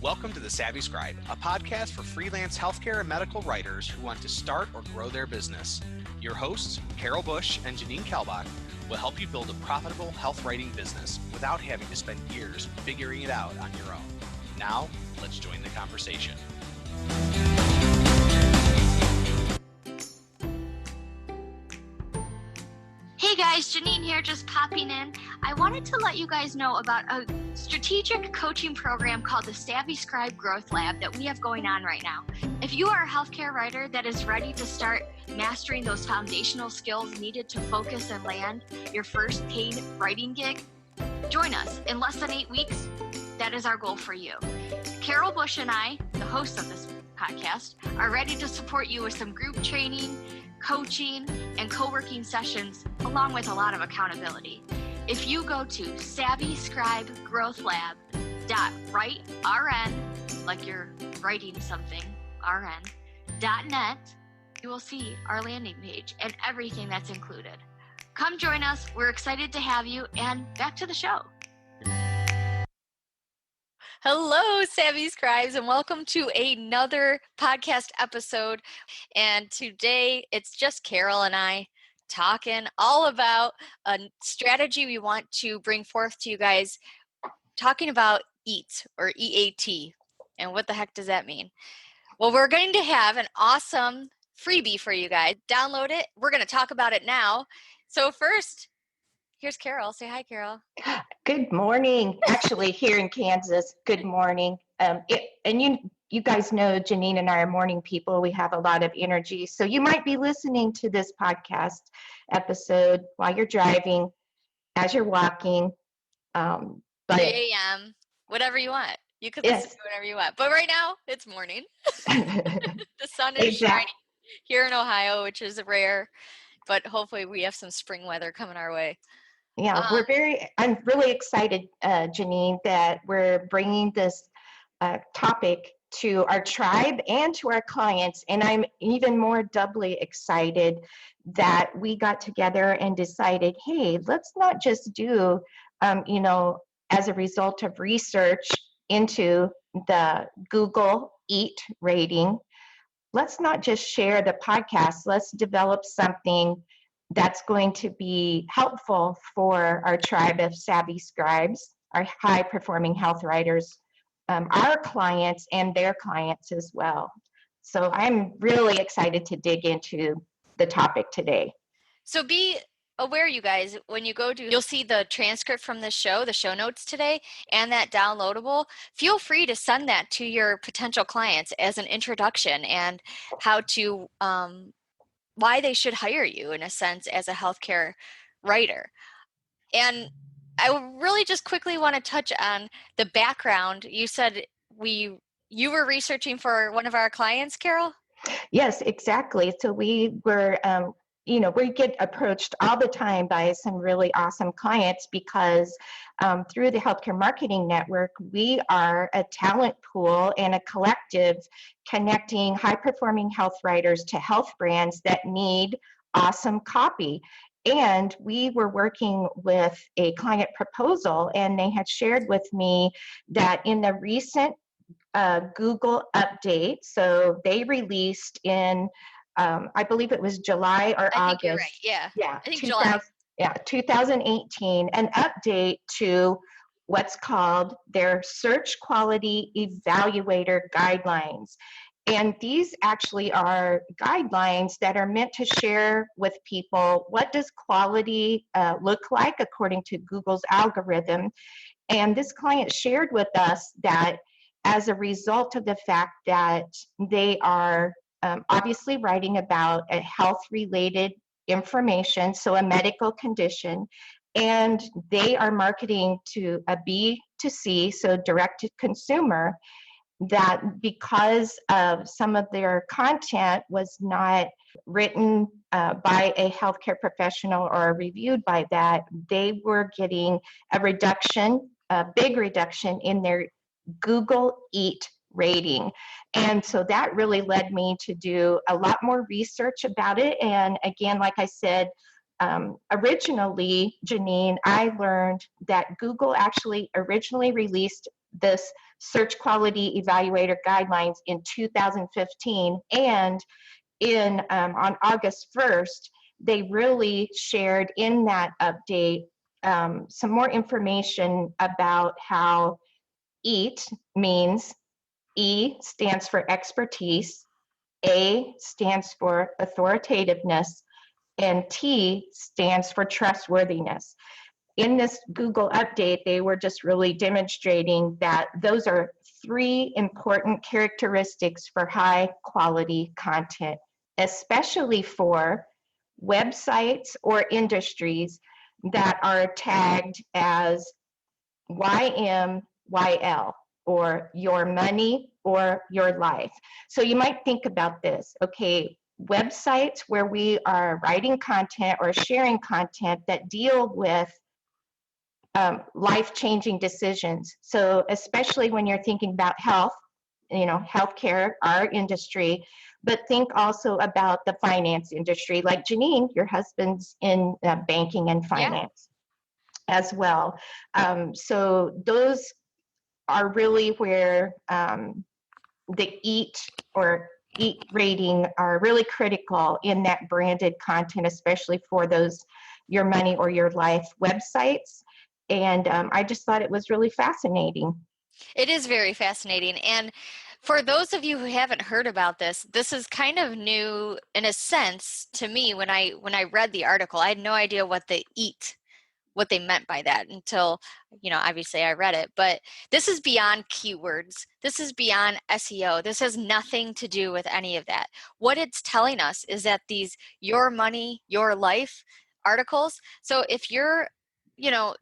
Welcome to the Savvy Scribe, a podcast for freelance healthcare and medical writers who want to start or grow their business. Your hosts, Carol Bush and Janine Carol, will help you build a profitable health writing business without having to spend years figuring it out on your own. Now, let's join the conversation. Hey guys, Janine here, just popping in. I wanted to let you guys know about a strategic coaching program called the Savvy Scribe Growth Lab that we have going on right now. If you are a healthcare writer that is ready to start mastering those foundational skills needed to focus and land your first paid writing gig, join us. In less than 8 weeks, that is our goal for you. Carol Bush and I, the hosts of this podcast, are ready to support you with some group training, coaching, and co-working sessions, along with a lot of accountability. If you go to savvyscribegrowthlab.write, RN, like you're writing something, RN.net, you will see our landing page and everything that's included. Come join us. We're excited to have you, and back to the show. Hello, Savvy Scribes, and welcome to another podcast episode. And today it's just Carol and I talking all about a strategy we want to bring forth to you guys, talking about EAT or EAT. And what the heck does that mean? Well, we're going to have an awesome freebie for you guys. Download it. We're going to talk about it now. So first, here's Carol. Say hi, Carol. Good morning. Actually, here in Kansas, good morning. You guys know Janine and I are morning people. We have a lot of energy. So you might be listening to this podcast episode while you're driving, as you're walking. 3 a.m., whatever you want. You could listen to whatever you want. But right now, it's morning. The sun is shining here in Ohio, which is rare. But hopefully we have some spring weather coming our way. Yeah, I'm really excited, Janine, that we're bringing this topic to our tribe and to our clients. And I'm even more doubly excited that we got together and decided, hey, let's not just do, as a result of research into the Google EAT rating, let's not just share the podcast. Let's develop something that's going to be helpful for our tribe of savvy scribes, our high-performing health writers, our clients, and their clients as well. So I'm really excited to dig into the topic today. So be aware, you guys, when you go to, you'll see the transcript from the show notes today, and that downloadable. Feel free to send that to your potential clients as an introduction and how to, why they should hire you in a sense as a healthcare writer. And I really just quickly want to touch on the background. You said you were researching for one of our clients, Carol? Yes, exactly. So we were, we get approached all the time by some really awesome clients because through the Healthcare Marketing Network, we are a talent pool and a collective connecting high-performing health writers to health brands that need awesome copy. And we were working with a client proposal, and they had shared with me that in the recent Google update, so they released in, I believe it was July or August. I think you're right, yeah. Yeah, I think July. Yeah, 2018, an update to what's called their Search Quality Evaluator Guidelines. And these actually are guidelines that are meant to share with people what does quality look like according to Google's algorithm. And this client shared with us that as a result of the fact that they are obviously writing about a health-related information, so a medical condition, and they are marketing to a B2C, so direct to consumer, that because of some of their content was not written by a healthcare professional or reviewed by that, they were getting a big reduction in their Google EAT rating. And so that really led me to do a lot more research about it. And again, like I said, originally, Janine, I learned that Google actually originally released this search quality evaluator guidelines in 2015, and on August 1st, they really shared in that update some more information about how EAT means. E stands for expertise, A stands for authoritativeness, and T stands for trustworthiness. In this Google update, they were just really demonstrating that those are 3 important characteristics for high quality content, especially for websites or industries that are tagged as YMYL, or your money or your life. So you might think about this, okay, websites where we are writing content or sharing content that deal with life-changing decisions. So especially when you're thinking about health, healthcare, our industry, but think also about the finance industry. Like Janine, your husband's in banking and finance as well. So those are really where the EAT rating are really critical in that branded content, especially for those your money or your life websites. And I just thought it was really fascinating. It is very fascinating. And for those of you who haven't heard about this, this is kind of new in a sense to me. When I read the article, I had no idea what they meant by that until, obviously I read it. But this is beyond keywords. This is beyond SEO. This has nothing to do with any of that. What it's telling us is that these your money, your life articles. So if you're,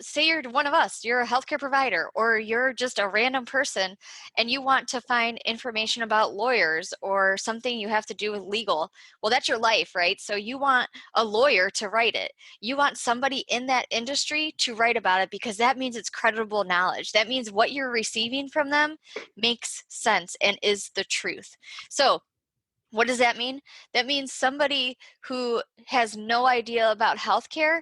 say you're one of us, you're a healthcare provider, or you're just a random person and you want to find information about lawyers or something you have to do with legal. Well, that's your life, right? So you want a lawyer to write it. You want somebody in that industry to write about it, because that means it's credible knowledge. That means what you're receiving from them makes sense and is the truth. So what does that mean? That means somebody who has no idea about healthcare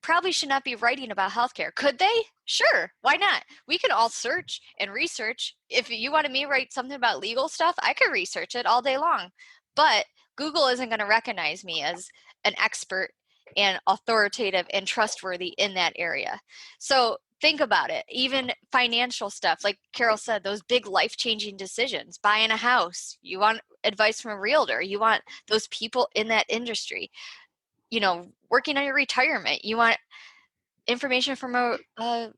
probably should not be writing about healthcare. Could they? Sure. Why not? We can all search and research. If you wanted me to write something about legal stuff, I could research it all day long. But Google isn't going to recognize me as an expert and authoritative and trustworthy in that area. So think about it. Even financial stuff, like Carol said, those big life-changing decisions, buying a house, you want advice from a realtor, you want those people in that industry. Working on your retirement, you want information from a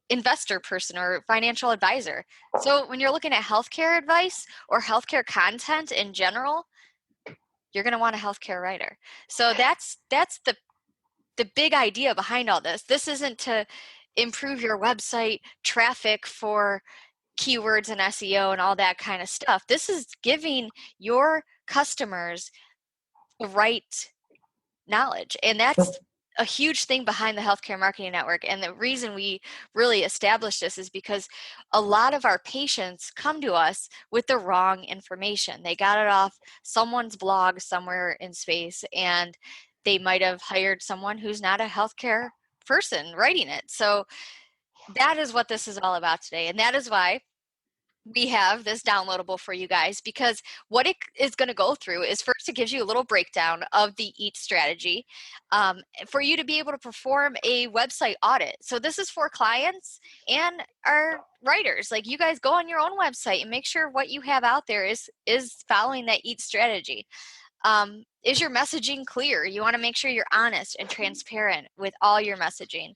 investor person or financial advisor. So when you're looking at healthcare advice or healthcare content in general, you're going to want a healthcare writer. So that's the big idea behind all this. This isn't to improve your website traffic for keywords and SEO and all that kind of stuff. This is giving your customers the right knowledge. And that's a huge thing behind the Healthcare Marketing Network. And the reason we really established this is because a lot of our patients come to us with the wrong information. They got it off someone's blog somewhere in space, and they might have hired someone who's not a healthcare person writing it. So that is what this is all about today. And that is why we have this downloadable for you guys, because what it is going to go through is, first, it gives you a little breakdown of the EAT strategy for you to be able to perform a website audit. So this is for clients and our writers. Like, you guys go on your own website and make sure what you have out there is following that EAT strategy. Is your messaging clear? You want to make sure you're honest and transparent with all your messaging.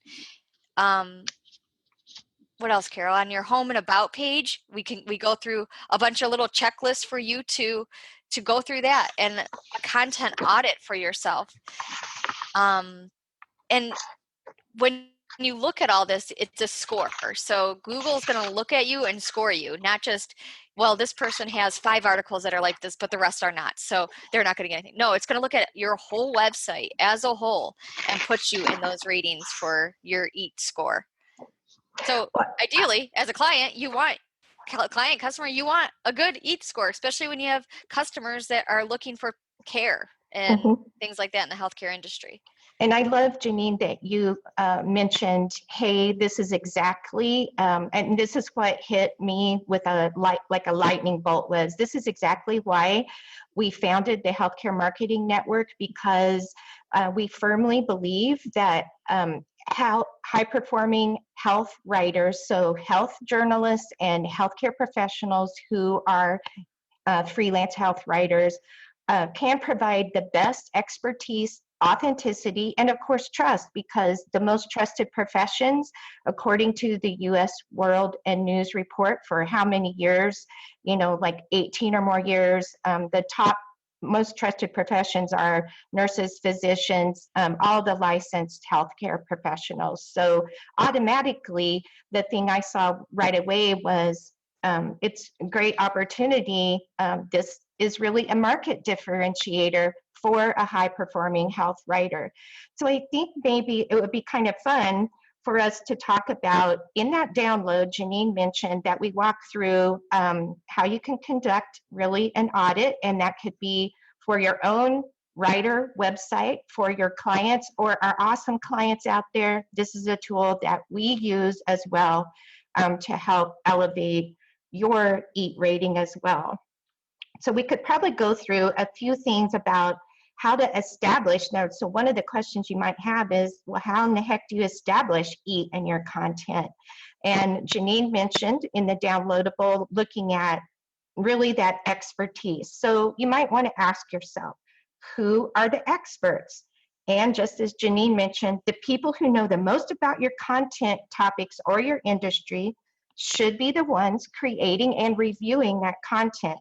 What else, Carol? On your home and about page, we go through a bunch of little checklists for you to go through that, and a content audit for yourself. And when you look at all this, it's a score. So Google's going to look at you and score you, not just, well, this person has 5 articles that are like this, but the rest are not, so they're not going to get anything. No, it's going to look at your whole website as a whole and put you in those ratings for your EAT score. So ideally, as a client, you want a good EAT score, especially when you have customers that are looking for care and things like that in the healthcare industry. And I love, Janine, that you mentioned, hey, this is exactly, and this is what hit me with like a lightning bolt was, this is exactly why we founded the Healthcare Marketing Network, because we firmly believe that how high-performing health writers, so health journalists and healthcare professionals who are freelance health writers, can provide the best expertise, authenticity, and of course trust, because the most trusted professions, according to the US World and News Report, for how many years, like 18 or more years, the top most trusted professions are nurses, physicians, all the licensed healthcare professionals. So automatically, the thing I saw right away was it's a great opportunity. This is really a market differentiator for a high-performing health writer. So I think maybe it would be kind of fun for us to talk about, in that download, Janine mentioned that we walk through how you can conduct really an audit, and that could be for your own writer website, for your clients or our awesome clients out there. This is a tool that we use as well to help elevate your EAT rating as well. So we could probably go through a few things about how to establish notes. So one of the questions you might have is, well, how in the heck do you establish EAT in your content? And Janine mentioned in the downloadable, looking at really that expertise. So you might want to ask yourself, who are the experts? And just as Janine mentioned, the people who know the most about your content topics or your industry should be the ones creating and reviewing that content.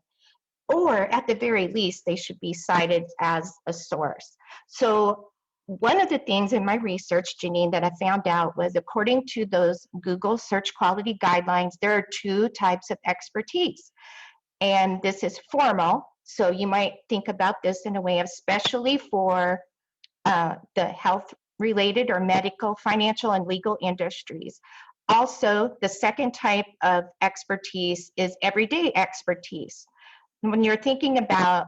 Or at the very least, they should be cited as a source. So one of the things in my research, Janine, that I found out was, according to those Google search quality guidelines, there are two types of expertise. And this is formal. So you might think about this in a way of especially for the health related or medical, financial, and legal industries. Also, the second type of expertise is everyday expertise. When you're thinking about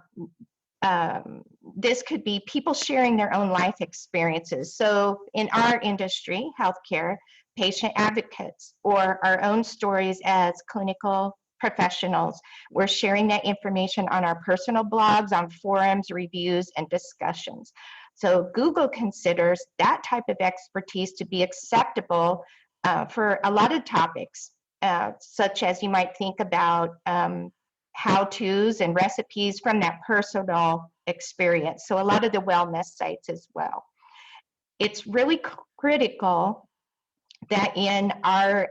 this, could be people sharing their own life experiences. So in our industry, healthcare, patient advocates, or our own stories as clinical professionals, we're sharing that information on our personal blogs, on forums, reviews, and discussions. So Google considers that type of expertise to be acceptable for a lot of topics, such as you might think about how-tos and recipes from that personal experience. So a lot of the wellness sites as well. It's really critical that in our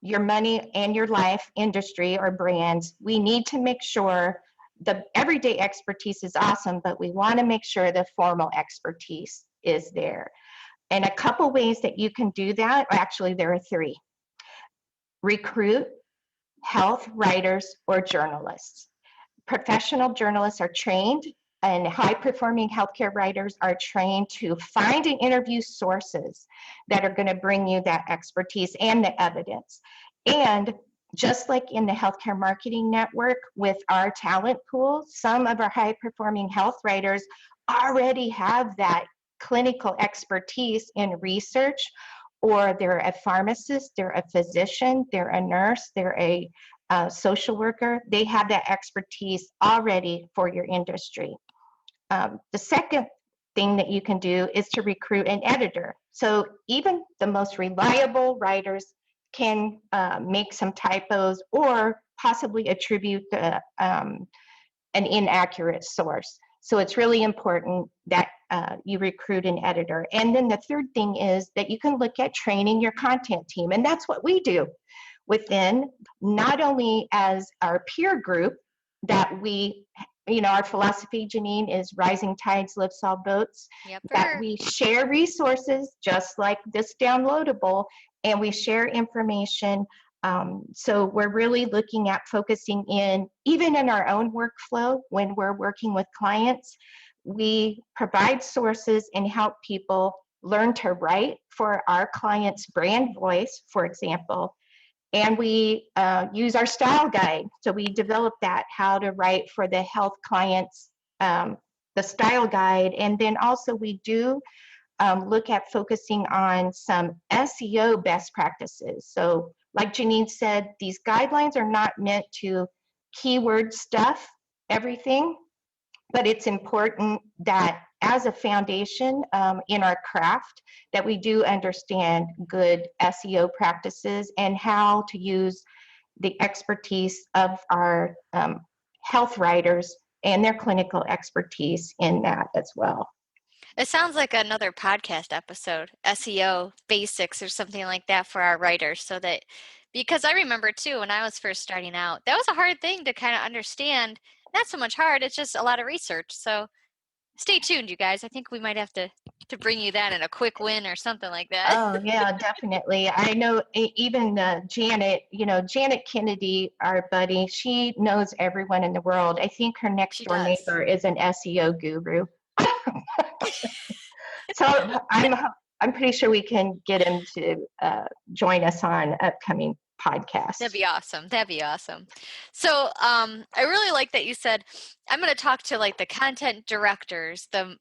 your money and your life industry or brands, we need to make sure the everyday expertise is awesome, but we want to make sure the formal expertise is there. And a couple ways that you can do that, actually there are three. Recruit health writers or journalists. Professional journalists are trained, and high-performing healthcare writers are trained to find and interview sources that are going to bring you that expertise and the evidence. And just like in the Healthcare Marketing Network with our talent pool, some of our high-performing health writers already have that clinical expertise in research, or they're a pharmacist, they're a physician, they're a nurse, they're a social worker. They have that expertise already for your industry. The second thing that you can do is to recruit an editor. So even the most reliable writers can make some typos or possibly attribute an inaccurate source. So it's really important that you recruit an editor. And then the third thing is that you can look at training your content team. And that's what we do within, not only as our peer group that we, our philosophy, Janine, is rising tides lifts all boats, that we share resources just like this downloadable, and we share information. So we're really looking at focusing in, even in our own workflow, when we're working with clients, we provide sources and help people learn to write for our clients' brand voice, for example. And we use our style guide. So we develop that, how to write for the health clients, the the style guide. And then also we do look at focusing on some SEO best practices. So like Janine said, these guidelines are not meant to keyword stuff everything, but it's important that as a foundation in our craft, that we do understand good SEO practices and how to use the expertise of our health writers and their clinical expertise in that as well. It sounds like another podcast episode, SEO basics or something like that for our writers, so that, because I remember too, when I was first starting out, that was a hard thing to kind of understand. Not so much hard, it's just a lot of research. So stay tuned, you guys. I think we might have to bring you that in a quick win or something like that. Oh, yeah, definitely. I know even Janet, Janet Kennedy, our buddy, she knows everyone in the world. I think her next door neighbor is an SEO guru. So I'm pretty sure we can get him to join us on upcoming podcasts. That'd be awesome. So I really like that you said, I'm going to talk to like the content directors, the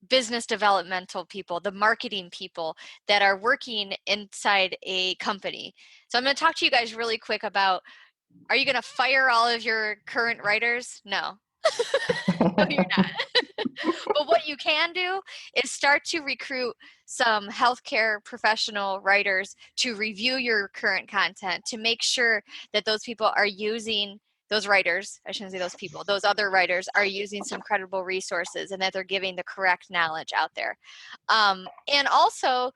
business developmental people, the marketing people that are working inside a company. So I'm going to talk to you guys really quick about, are you going to fire all of your current writers? No. No, you're not. But what you can do is start to recruit some healthcare professional writers to review your current content, to make sure that those people are using, those writers, I shouldn't say those people, those other writers are using some credible resources and that they're giving the correct knowledge out there. And also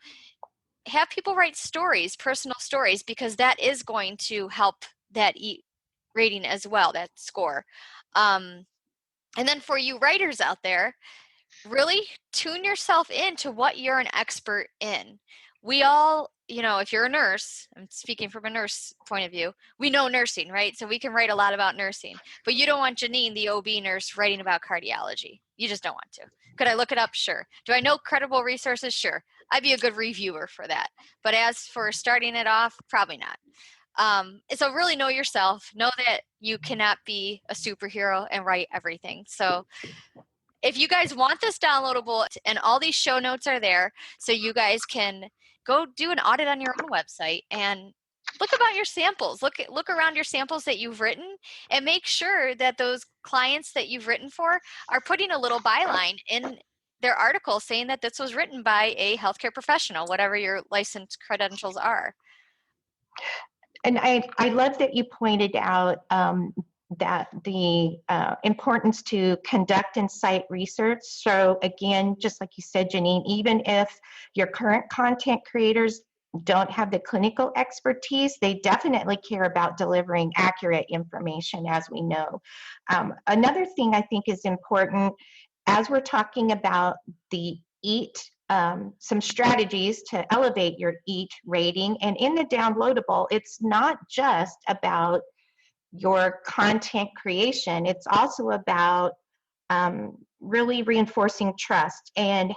have people write stories, personal stories, because that is going to help that rating as well, that score. And then for you writers out there, really tune yourself into what you're an expert in. We all, if you're a nurse, I'm speaking from a nurse point of view, we know nursing, right? So we can write a lot about nursing. But you don't want Janine, the OB nurse, writing about cardiology. You just don't want to. Could I look it up? Sure. Do I know credible resources? Sure. I'd be a good reviewer for that. But as for starting it off, probably not. So really know yourself. Know that you cannot be a superhero and write everything. So if you guys want this downloadable, and all these show notes are there, so you guys can go do an audit on your own website and look about your samples. Look around your samples that you've written and make sure that those clients that you've written for are putting a little byline in their article saying that this was written by a healthcare professional, whatever your license credentials are. And I love that you pointed out that the importance to conduct and cite research. So again, just like you said, Janine, even if your current content creators don't have the clinical expertise, they definitely care about delivering accurate information, as we know. Another thing I think is important, as we're talking about the EAT, some strategies to elevate your EAT rating. And in the downloadable, it's not just about your content creation. It's also about really reinforcing trust and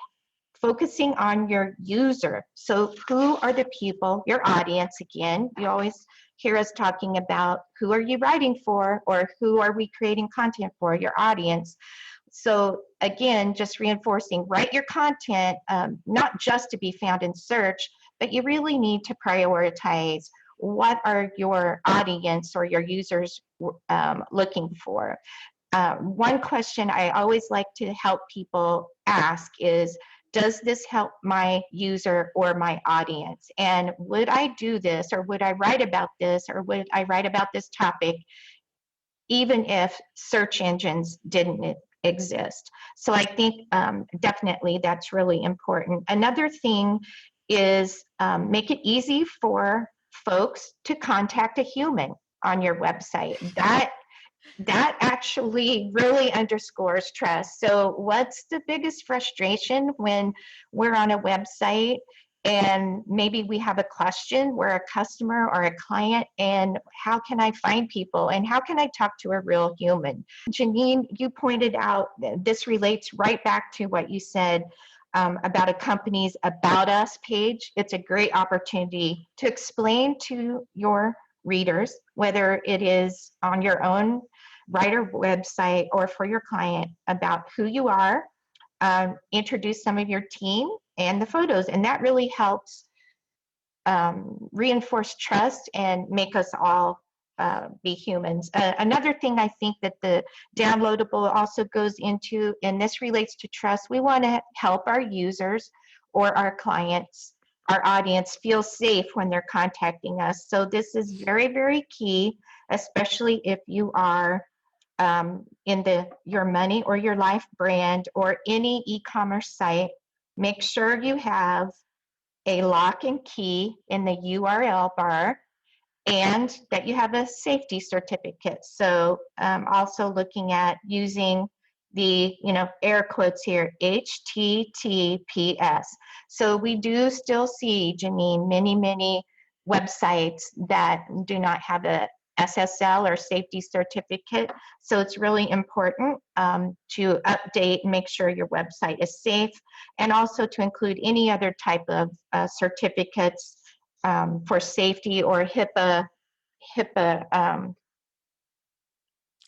focusing on your user. So who are the people, your audience? Again, you always hear us talking about who are you writing for, or who are we creating content for, your audience. So again, just reinforcing, write your content, not just to be found in search, but you really need to prioritize what are your audience or your users looking for. One question I always like to help people ask is, does this help my user or my audience? And would I do this, or would I write about this, or would I write about this topic, even if search engines didn't exist? So I think definitely that's really important. Another thing is make it easy for folks to contact a human on your website. That actually really underscores trust. So what's the biggest frustration when we're on a website and maybe we have a question, we're a customer or a client, and how can I find people, and how can I talk to a real human? Janine, you pointed out, this relates right back to what you said about a company's About Us page. It's a great opportunity to explain to your readers, whether it is on your own write a website or for your client about who you are, introduce some of your team and the photos, and that really helps reinforce trust and make us all be humans. Another thing I think that the downloadable also goes into, and this relates to trust, we want to help our users or our clients, our audience, feel safe when they're contacting us. So this is very, very key, especially if you are in the Your Money or Your Life brand or any e-commerce site. Make sure you have a lock and key in the URL bar, and that you have a safety certificate. So also looking at using the, air quotes here, HTTPS. So we do still see, Janine, many websites that do not have a SSL or safety certificate. So it's really important to update and make sure your website is safe, and also to include any other type of certificates for safety or HIPAA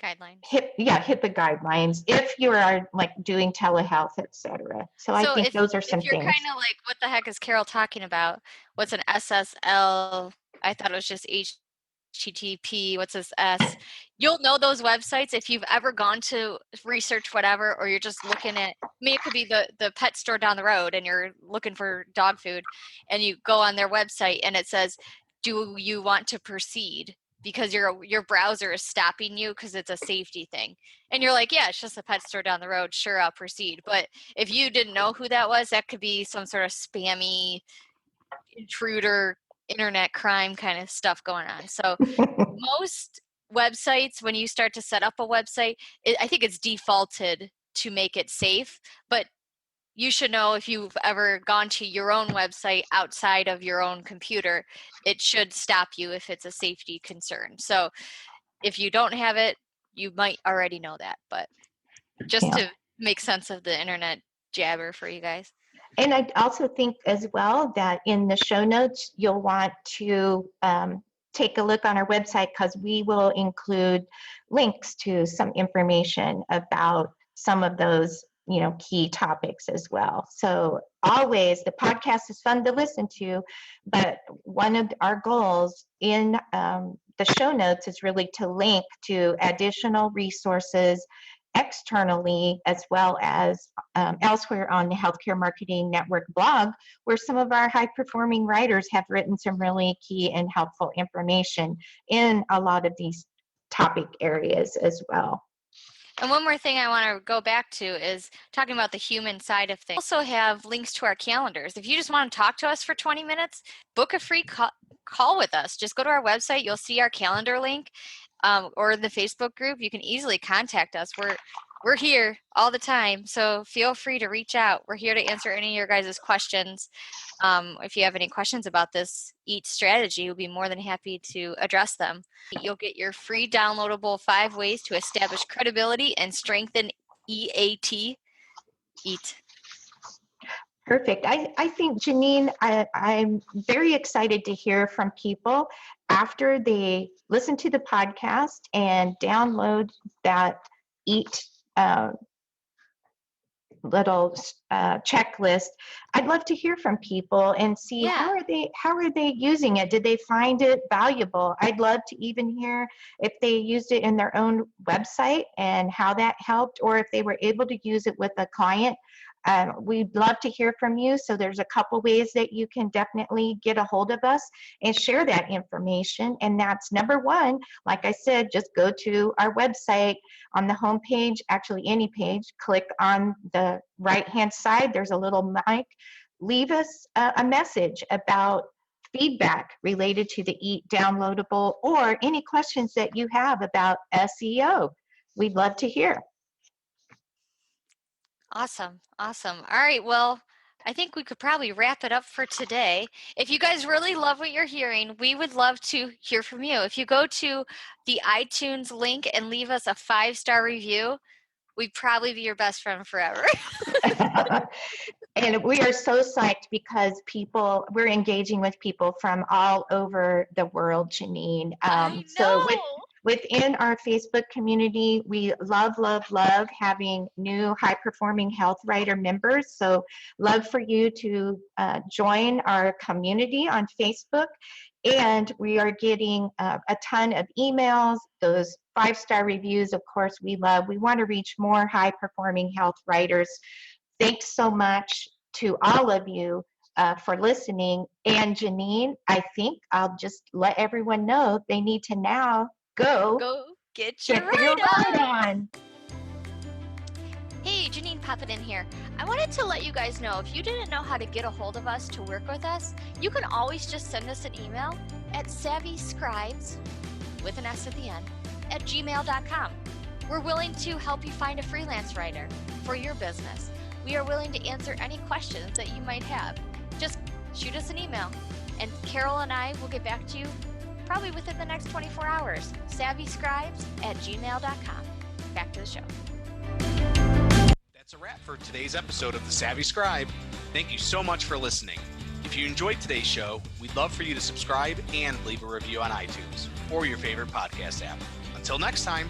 Guidelines. HIPAA guidelines if you are like doing telehealth, etc. So I think those are some if you're things. kind of like, what the heck is Carol talking about? What's an SSL? I thought it was just HTTP. What's this S? You'll know those websites if you've ever gone to research whatever, or you're just looking at, it could be the pet store down the road and you're looking for dog food and you go on their website and it says, do you want to proceed? Because your browser is stopping you because it's a safety thing. And you're like, yeah, it's just a pet store down the road. Sure, I'll proceed. But if you didn't know who that was, that could be some sort of spammy intruder, internet crime kind of stuff going on. So most websites, when you start to set up a website, I think it's defaulted to make it safe. But you should know, if you've ever gone to your own website outside of your own computer, it should stop you if it's a safety concern. So if you don't have it, you might already know that, but just to make sense of the internet jabber for you guys. And I also think as well that in the show notes, you'll want to take a look on our website, because we will include links to some information about some of those key topics as well. So always, the podcast is fun to listen to, but one of our goals in the show notes is really to link to additional resources externally, as well as elsewhere on the Healthcare Marketing Network blog, where some of our high-performing writers have written some really key and helpful information in a lot of these topic areas as well. And one more thing I want to go back to is talking about the human side of things. We also have links to our calendars. If you just want to talk to us for 20 minutes, book a free call with us. Just go to our website. You'll see our calendar link, or the Facebook group. You can easily contact us. We're here all the time, so feel free to reach out. We're here to answer any of your guys' questions. If you have any questions about this EAT strategy, we'll be more than happy to address them. You'll get your free downloadable 5 ways to establish credibility and strengthen EAT. EAT. Perfect. I think, Janine, I'm very excited to hear from people after they listen to the podcast and download that EAT little checklist. I'd love to hear from people and see how are they using it. Did they find it valuable? I'd love to even hear if they used it in their own website and how that helped, or if they were able to use it with a client. We'd love to hear from you. So there's a couple ways that you can definitely get a hold of us and share that information. And that's number one, like I said, just go to our website on the homepage, actually any page, click on the right-hand side. There's a little mic. Leave us a message about feedback related to the EAT downloadable, or any questions that you have about SEO. We'd love to hear. Awesome. All right. Well, I think we could probably wrap it up for today. If you guys really love what you're hearing, we would love to hear from you. If you go to the iTunes link and leave us a 5-star review, we'd probably be your best friend forever. And we are so psyched because we're engaging with people from all over the world, Janine. I know. So Within our Facebook community, we love having new high-performing health writer members. So love for you to join our community on Facebook. And we are getting a ton of emails, those 5-star reviews, of course, we love. We want to reach more high-performing health writers. Thanks so much to all of you for listening. And Janine, I think I'll just let everyone know they need to now go get your ride on. Hey, Janine popping in here. I wanted to let you guys know, if you didn't know how to get a hold of us to work with us, you can always just send us an email at savvyscribes, with an S at the end, at gmail.com. We're willing to help you find a freelance writer for your business. We are willing to answer any questions that you might have. Just shoot us an email, and Carol and I will get back to you probably within the next 24 hours. savvyscribes@gmail.com. Back to the show. That's a wrap for today's episode of the Savvy Scribe. Thank you so much for listening. If you enjoyed today's show, we'd love for you to subscribe and leave a review on iTunes or your favorite podcast app. Until next time.